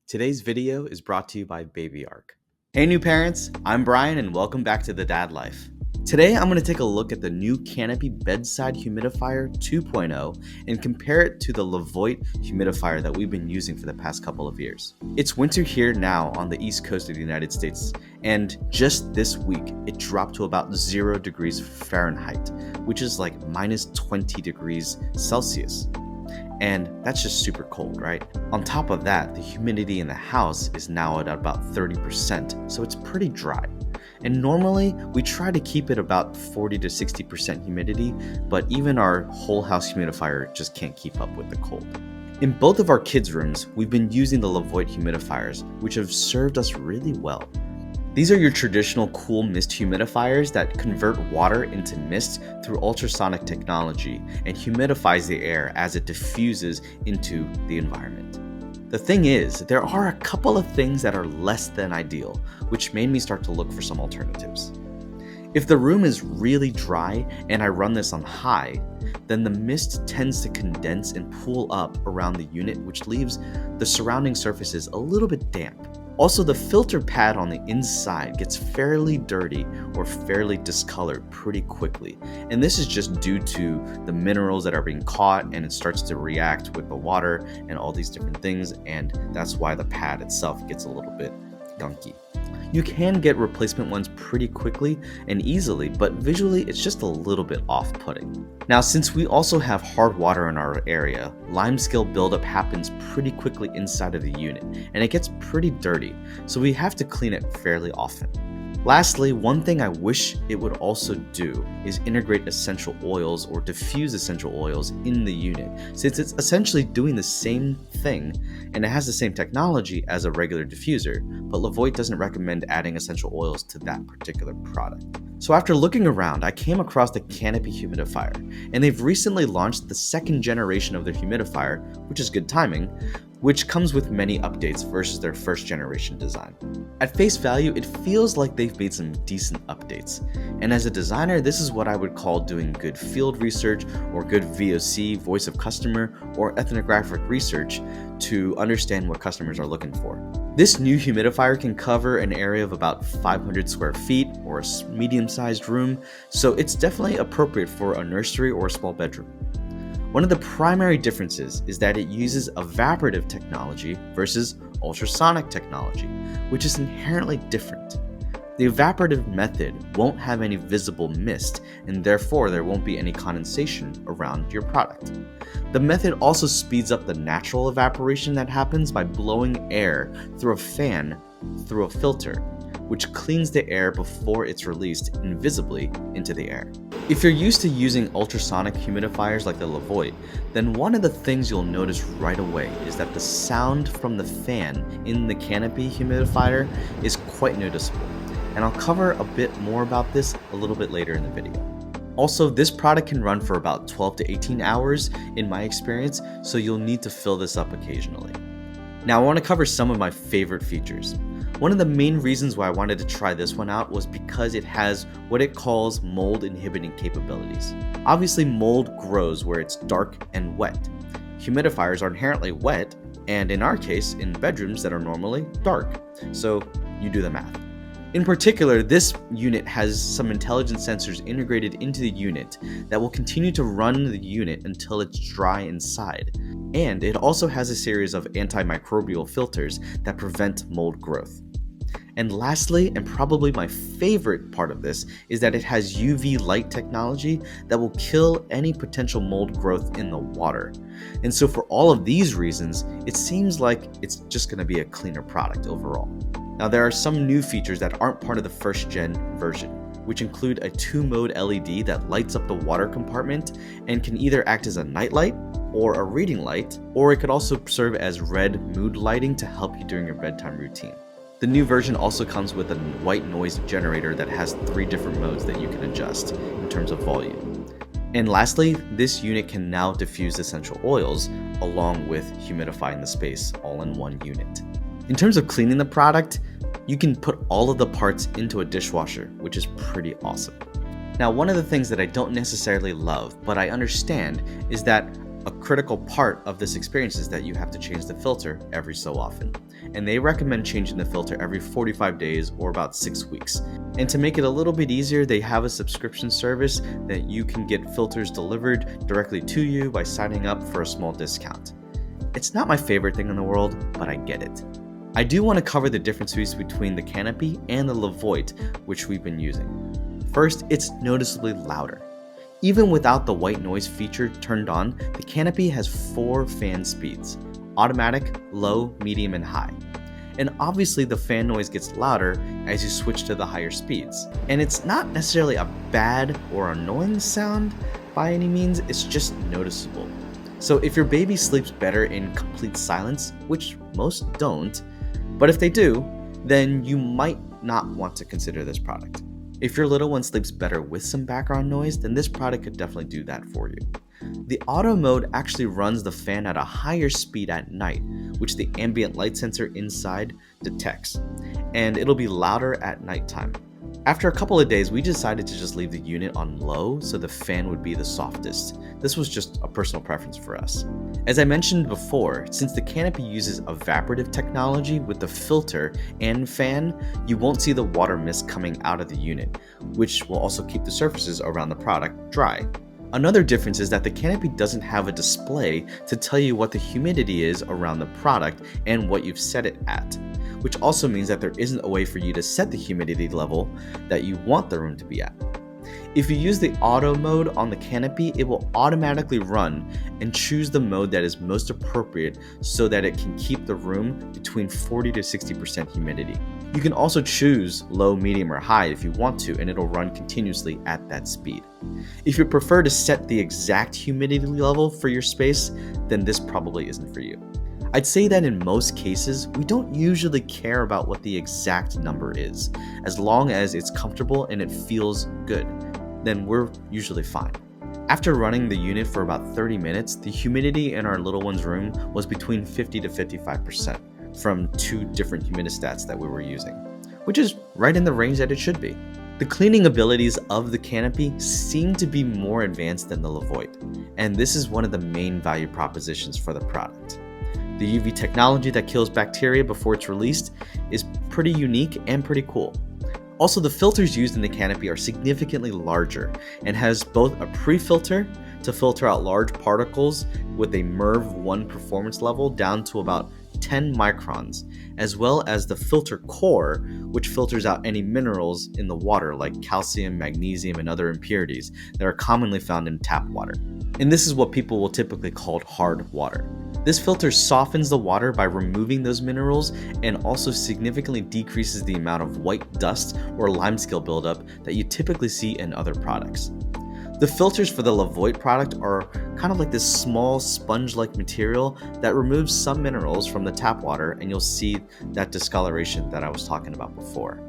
Today's video is brought to you by Baby Arc. Hey new parents, I'm Brian and welcome back to the Dad Life. Today I'm going to take a look at the new Canopy Bedside Humidifier 2.0 and compare it to the Levoit humidifier that we've been using for the past couple of years. It's winter here now on the east coast of the United States, and just this week it dropped to about 0 degrees Fahrenheit, which is like minus 20 degrees Celsius. And that's just super cold, right? On top of that, the humidity in the house is now at about 30%, so it's pretty dry. And normally, we try to keep it about 40 to 60% humidity, but even our whole house humidifier just can't keep up with the cold. In both of our kids' rooms, we've been using the Levoit humidifiers, which have served us really well. These are your traditional cool mist humidifiers that convert water into mist through ultrasonic technology and humidifies the air as it diffuses into the environment. The thing is, there are a couple of things that are less than ideal, which made me start to look for some alternatives. If the room is really dry and I run this on high, then the mist tends to condense and pool up around the unit, which leaves the surrounding surfaces a little bit damp. Also, the filter pad on the inside gets fairly dirty or fairly discolored pretty quickly. And this is just due to the minerals that are being caught, and it starts to react with the water and all these different things. And that's why the pad itself gets a little bit gunky. You can get replacement ones pretty quickly and easily, but visually it's just a little bit off-putting. Now, since we also have hard water in our area, limescale buildup happens pretty quickly inside of the unit, and it gets pretty dirty, so we have to clean it fairly often. Lastly, one thing I wish it would also do is integrate essential oils or diffuse essential oils in the unit, since it's essentially doing the same thing and it has the same technology as a regular diffuser, but Levoit doesn't recommend adding essential oils to that particular product. So after looking around, I came across the Canopy Humidifier, and they've recently launched the second generation of their humidifier, which is good timing, which comes with many updates versus their first generation design. At face value, it feels like they've made some decent updates. And as a designer, this is what I would call doing good field research or good VOC, voice of customer, or ethnographic research to understand what customers are looking for. This new humidifier can cover an area of about 500 square feet or a medium-sized room, so it's definitely appropriate for a nursery or a small bedroom. One of the primary differences is that it uses evaporative technology versus ultrasonic technology, which is inherently different. The evaporative method won't have any visible mist, and therefore there won't be any condensation around your product. The method also speeds up the natural evaporation that happens by blowing air through a fan through a filter, which cleans the air before it's released invisibly into the air. If you're used to using ultrasonic humidifiers like the Levoit, then one of the things you'll notice right away is that the sound from the fan in the Canopy humidifier is quite noticeable, and I'll cover a bit more about this a little bit later in the video. Also, this product can run for about 12 to 18 hours in my experience, so you'll need to fill this up occasionally. Now I want to cover some of my favorite features. One of the main reasons why I wanted to try this one out was because it has what it calls mold-inhibiting capabilities. Obviously, mold grows where it's dark and wet. Humidifiers are inherently wet, and in our case, in bedrooms that are normally dark. So you do the math. In particular, this unit has some intelligent sensors integrated into the unit that will continue to run the unit until it's dry inside. And it also has a series of antimicrobial filters that prevent mold growth. And lastly, and probably my favorite part of this, is that it has UV light technology that will kill any potential mold growth in the water. And so for all of these reasons, it seems like it's just going to be a cleaner product overall. Now there are some new features that aren't part of the first gen version, which include a 2-mode LED that lights up the water compartment and can either act as a nightlight or a reading light, or it could also serve as red mood lighting to help you during your bedtime routine. The new version also comes with a white noise generator that has 3 different modes that you can adjust in terms of volume. And lastly, this unit can now diffuse essential oils along with humidifying the space all in one unit. In terms of cleaning the product, you can put all of the parts into a dishwasher, which is pretty awesome. Now, one of the things that I don't necessarily love, but I understand, is that A critical part of this experience is that you have to change the filter every so often, and they recommend changing the filter every 45 days or about 6 weeks. And to make it a little bit easier, they have a subscription service that you can get filters delivered directly to you by signing up for a small discount. It's not my favorite thing in the world, but I get it. I do want to cover the differences between the Canopy and the Levoit, which we've been using. First, it's noticeably louder. Even without the white noise feature turned on, the Canopy has 4 fan speeds: automatic, low, medium, and high. And obviously the fan noise gets louder as you switch to the higher speeds. And it's not necessarily a bad or annoying sound by any means, it's just noticeable. So if your baby sleeps better in complete silence, which most don't, but if they do, then you might not want to consider this product. If your little one sleeps better with some background noise, then this product could definitely do that for you. The auto mode actually runs the fan at a higher speed at night, which the ambient light sensor inside detects, and it'll be louder at nighttime. After a couple of days, we decided to just leave the unit on low so the fan would be the softest. This was just a personal preference for us. As I mentioned before, since the Canopy uses evaporative technology with the filter and fan, you won't see the water mist coming out of the unit, which will also keep the surfaces around the product dry. Another difference is that the Canopy doesn't have a display to tell you what the humidity is around the product and what you've set it at, which also means that there isn't a way for you to set the humidity level that you want the room to be at. If you use the auto mode on the Canopy, it will automatically run and choose the mode that is most appropriate so that it can keep the room between 40 to 60% humidity. You can also choose low, medium, or high if you want to, and it'll run continuously at that speed. If you prefer to set the exact humidity level for your space, then this probably isn't for you. I'd say that in most cases, we don't usually care about what the exact number is. As long as it's comfortable and it feels good, then we're usually fine. After running the unit for about 30 minutes, the humidity in our little one's room was between 50 to 55% from 2 different humidistats that we were using, which is right in the range that it should be. The cleaning abilities of the Canopy seem to be more advanced than the Levoit, and this is one of the main value propositions for the product. The UV technology that kills bacteria before it's released is pretty unique and pretty cool. Also, the filters used in the Canopy are significantly larger and has both a pre-filter to filter out large particles with a MERV 1 performance level down to about 10 microns, as well as the filter core, which filters out any minerals in the water like calcium, magnesium, and other impurities that are commonly found in tap water. And this is what people will typically call hard water. This filter softens the water by removing those minerals and also significantly decreases the amount of white dust or limescale buildup that you typically see in other products. The filters for the Levoit product are kind of like this small sponge-like material that removes some minerals from the tap water, and you'll see that discoloration that I was talking about before.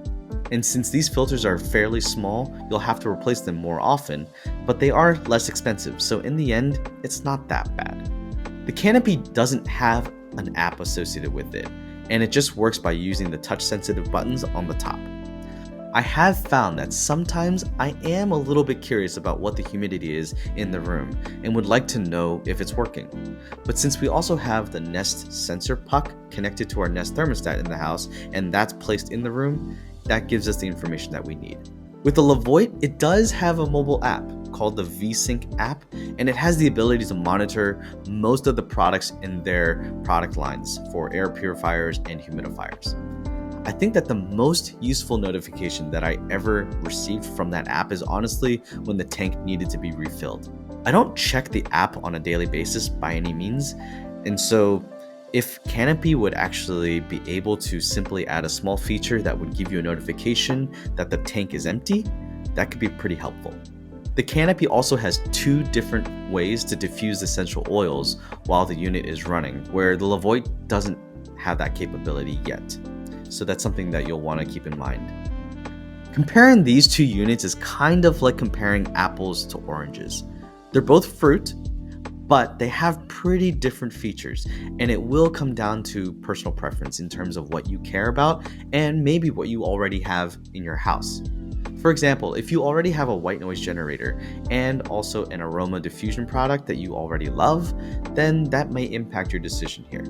And since these filters are fairly small, you'll have to replace them more often, but they are less expensive, so in the end, it's not that bad. The Canopy doesn't have an app associated with it, and it just works by using the touch-sensitive buttons on the top. I have found that sometimes I am a little bit curious about what the humidity is in the room and would like to know if it's working. But since we also have the Nest sensor puck connected to our Nest thermostat in the house, and that's placed in the room, that gives us the information that we need. With the Levoit, it does have a mobile app called the VSync app, and it has the ability to monitor most of the products in their product lines for air purifiers and humidifiers. I think that the most useful notification that I ever received from that app is honestly when the tank needed to be refilled. I don't check the app on a daily basis by any means, and so if Canopy would actually be able to simply add a small feature that would give you a notification that the tank is empty, that could be pretty helpful. The Canopy also has 2 different ways to diffuse essential oils while the unit is running, where the Levoit doesn't have that capability yet. So that's something that you'll want to keep in mind. Comparing these 2 units is kind of like comparing apples to oranges. They're both fruit, but they have pretty different features, and it will come down to personal preference in terms of what you care about and maybe what you already have in your house. For example, if you already have a white noise generator and also an aroma diffusion product that you already love, then that may impact your decision here.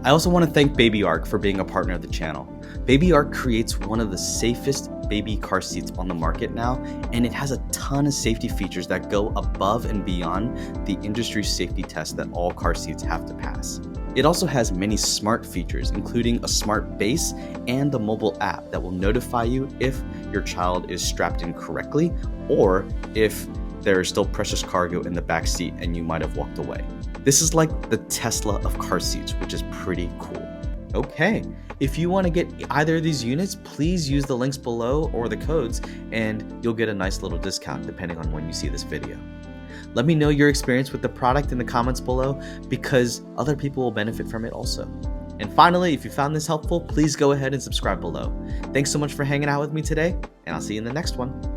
I also want to thank Baby Ark for being a partner of the channel. Baby Ark creates one of the safest baby car seats on the market now, and it has a ton of safety features that go above and beyond the industry safety test that all car seats have to pass. It also has many smart features, including a smart base and a mobile app that will notify you if your child is strapped in correctly or if there is still precious cargo in the back seat and you might have walked away. This is like the Tesla of car seats, which is pretty cool. Okay, if you want to get either of these units, please use the links below or the codes and you'll get a nice little discount depending on when you see this video. Let me know your experience with the product in the comments below because other people will benefit from it also. And finally, if you found this helpful, please go ahead and subscribe below. Thanks so much for hanging out with me today, and I'll see you in the next one.